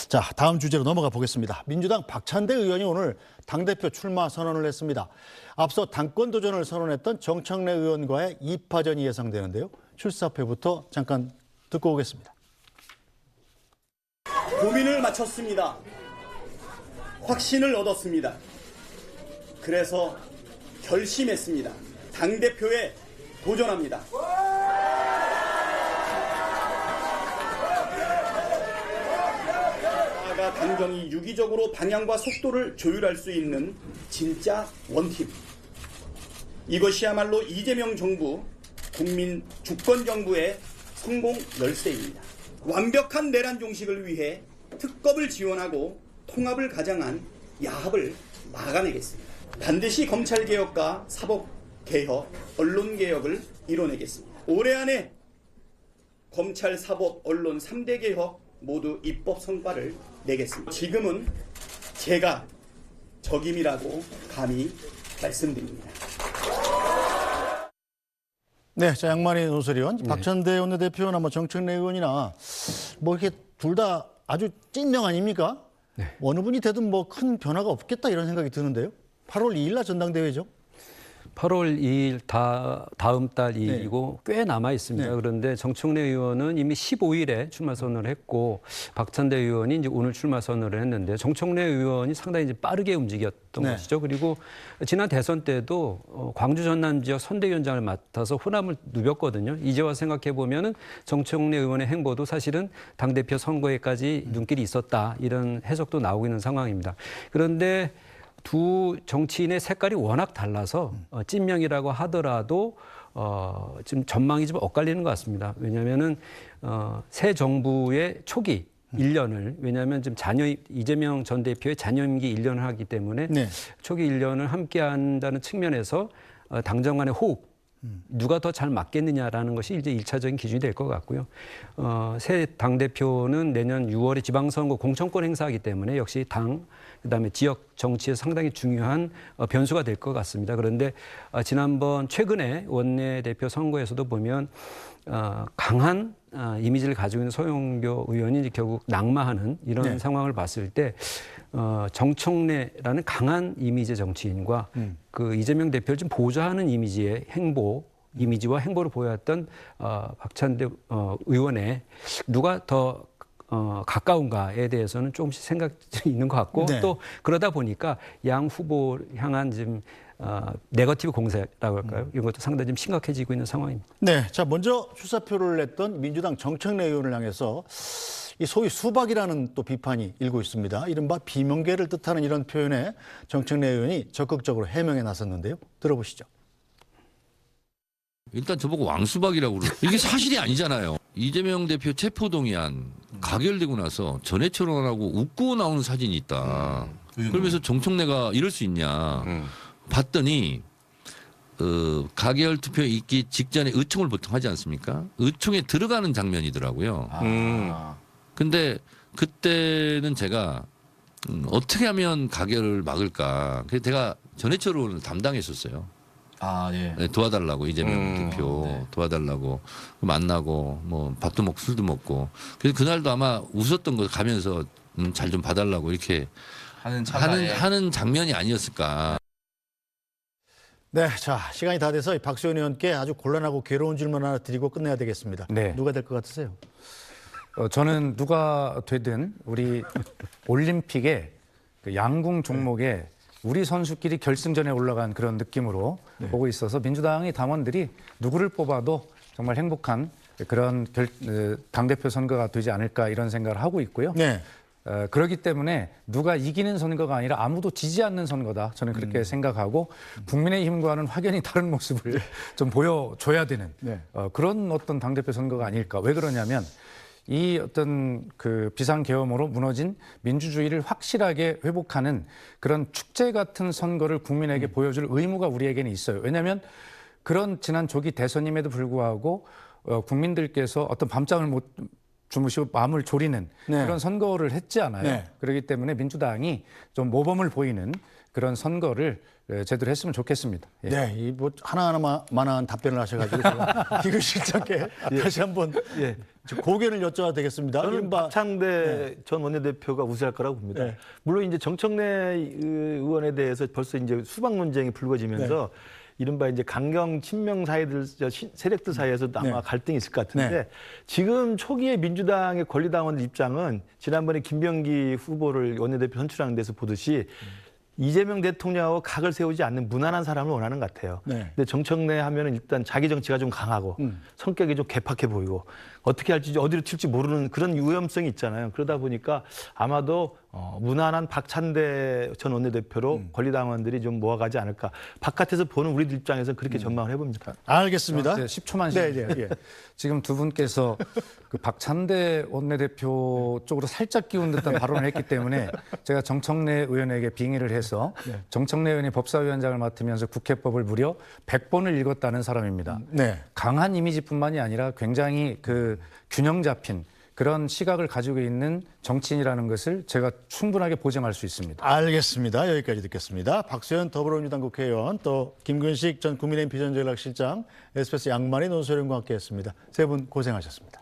자, 다음 주제로 넘어가 보겠습니다. 민주당 박찬대 의원이 오늘 당대표 출마 선언을 했습니다. 앞서 당권 도전을 선언했던 정청래 의원과의 2파전이 예상되는데요. 출사표부터 잠깐 듣고 오겠습니다. 고민을 마쳤습니다. 확신을 얻었습니다. 그래서 결심했습니다. 당대표에 도전합니다. 나아가 당정이 유기적으로 방향과 속도를 조율할 수 있는 진짜 원팀. 이것이야말로 이재명 정부, 국민 주권 정부의 성공 열쇠입니다. 완벽한 내란 종식을 위해 특검을 지원하고 통합을 가장한 야합을 막아내겠습니다. 반드시 검찰개혁과 사법개혁, 언론개혁을 이뤄내겠습니다. 올해 안에 검찰, 사법, 언론 3대 개혁 모두 입법 성과를 내겠습니다. 지금은 제가 적임이라고 감히 말씀드립니다. 네, 자, 양만희 논설위원, 박찬대 원내대표나 정청래 의원이나 이렇게 둘 다 아주 찐명 아닙니까? 네. 어느 분이 되든 큰 변화가 없겠다 이런 생각이 드는데요. 8월 2일 날 전당대회죠. 8월 2일 다음 달 2일이고 꽤 남아 있습니다. 네. 그런데 정청래 의원은 이미 15일에 출마 선언을 했고 박찬대 의원이 이제 오늘 출마 선언을 했는데 정청래 의원이 상당히 이제 빠르게 움직였던 네. 것이죠. 그리고 지난 대선 때도 광주 전남 지역 선대위원장을 맡아서 호남을 누볐거든요. 이제 와서 생각해 보면은 정청래 의원의 행보도 사실은 당대표 선거에까지 눈길이 있었다 이런 해석도 나오고 있는 상황입니다. 그런데 두 정치인의 색깔이 워낙 달라서 찐명이라고 하더라도 지금 전망이 좀 엇갈리는 것 같습니다. 왜냐하면은 새 정부의 초기 1년을 왜냐하면 지금 이재명 전 대표의 자녀 임기 1년을 하기 때문에 네. 초기 1년을 함께한다는 측면에서 당정 간의 호흡 누가 더 잘 맞겠느냐라는 것이 이제 1차적인 기준이 될 것 같고요. 새 당대표는 내년 6월에 지방선거 공천권 행사하기 때문에 역시 그다음에 지역 정치에 상당히 중요한 변수가 될 것 같습니다. 그런데 지난번 최근에 원내대표 선거에서도 보면 강한 이미지를 가지고 있는 서영교 의원이 이제 결국 낙마하는 이런 네. 상황을 봤을 때 정청래라는 강한 이미지의 정치인과 그 이재명 대표를 좀 보좌하는 이미지와 행보를 보였던 박찬대 의원의 누가 더 가까운가에 대해서는 조금씩 생각이 있는 것 같고 네. 또 그러다 보니까 양 후보 향한 지금 네거티브 공세라고 할까요? 이런 것도 상당히 좀 심각해지고 있는 상황입니다. 네, 자, 먼저 출사표를 냈던 민주당 정청래 의원을 향해서 이 소위 수박이라는 또 비판이 일고 있습니다. 이른바 비명계를 뜻하는 이런 표현에 정청래 의원이 적극적으로 해명에 나섰는데요. 들어보시죠. 일단 저보고 왕수박이라고 그러고 이게 사실이 아니잖아요. 이재명 대표 체포동의안 가결되고 나서 전해철원하고 웃고 나오는 사진이 있다. 그러면서 정청래가 이럴 수 있냐. 봤더니 가결 투표 있기 직전에 의총을 보통 하지 않습니까? 의총에 들어가는 장면이더라고요. 근데 그때는 제가 어떻게 하면 가결을 막을까. 그래서 제가 전해철 의원을 담당했었어요. 예. 네, 도와달라고 이재명 대표 네. 도와달라고 만나고 밥도 먹고 술도 먹고 그래서 그날도 아마 웃었던 거 가면서 잘 좀 봐달라고 이렇게 하는 장면이 아니었을까. 네, 자, 시간이 다 돼서 박수현 의원께 아주 곤란하고 괴로운 질문 하나 드리고 끝내야 되겠습니다. 네. 누가 될 것 같으세요? 저는 누가 되든 우리 올림픽의 그 양궁 종목에 우리 선수끼리 결승전에 올라간 그런 느낌으로 보고 있어서 민주당의 당원들이 누구를 뽑아도 정말 행복한 그런 당대표 선거가 되지 않을까 이런 생각을 하고 있고요. 네. 그렇기 때문에 누가 이기는 선거가 아니라 아무도 지지 않는 선거다. 저는 그렇게 생각하고 국민의힘과는 확연히 다른 모습을 좀 보여줘야 되는 네. 그런 어떤 당대표 선거가 아닐까. 왜 그러냐면 이 어떤 그 비상계엄으로 무너진 민주주의를 확실하게 회복하는 그런 축제 같은 선거를 국민에게 보여줄 의무가 우리에게는 있어요. 왜냐하면 그런 지난 조기 대선임에도 불구하고 국민들께서 어떤 밤잠을 못 주무시고 마음을 졸이는 네. 그런 선거를 했지 않아요. 네. 그렇기 때문에 민주당이 좀 모범을 보이는 그런 선거를 제대로 했으면 좋겠습니다. 예. 네, 이 뭐 하나하나만한 답변을 하셔가지고 제가 김 실장께 다시 한번 고견을 여쭤봐도 되겠습니다. 저는 이른바 박창대 전 원내대표가 우세할 거라고 봅니다. 네. 물론 이제 정청래 의원에 대해서 벌써 이제 수박 논쟁이 불거지면서 이른바 이제 강경 친명 세력들 사이에서도 아마 네. 갈등이 있을 것 같은데 네. 지금 초기에 민주당의 권리당원 입장은 지난번에 김병기 후보를 원내대표 선출하는 데서 보듯이 이재명 대통령하고 각을 세우지 않는 무난한 사람을 원하는 것 같아요. 네. 근데 정청래 하면은 일단 자기 정치가 좀 강하고 성격이 좀 개팍해 보이고 어떻게 할지 어디로 튈지 모르는 그런 위험성이 있잖아요. 그러다 보니까 아마도 무난한 박찬대 전 원내대표로 권리당원들이 좀 모아가지 않을까. 바깥에서 보는 우리들 입장에서는 그렇게 전망을 해봅니다. 알겠습니다. 10초만 네, 네, 네, 예. 지금 두 분께서 그 박찬대 원내대표 쪽으로 살짝 기운 듯한 발언을 했기 때문에 제가 정청래 의원에게 빙의를 해서 정청래 의원이 법사위원장을 맡으면서 국회법을 무려 100번을 읽었다는 사람입니다. 네. 강한 이미지뿐만이 아니라 굉장히 그 균형 잡힌 그런 시각을 가지고 있는 정치인이라는 것을 제가 충분하게 보장할 수 있습니다. 알겠습니다. 여기까지 듣겠습니다. 박수현 더불어민주당 국회의원 또 김근식 전 국민의힘 비전전략실장 SBS 양만희 논설위원과 함께했습니다. 세 분 고생하셨습니다.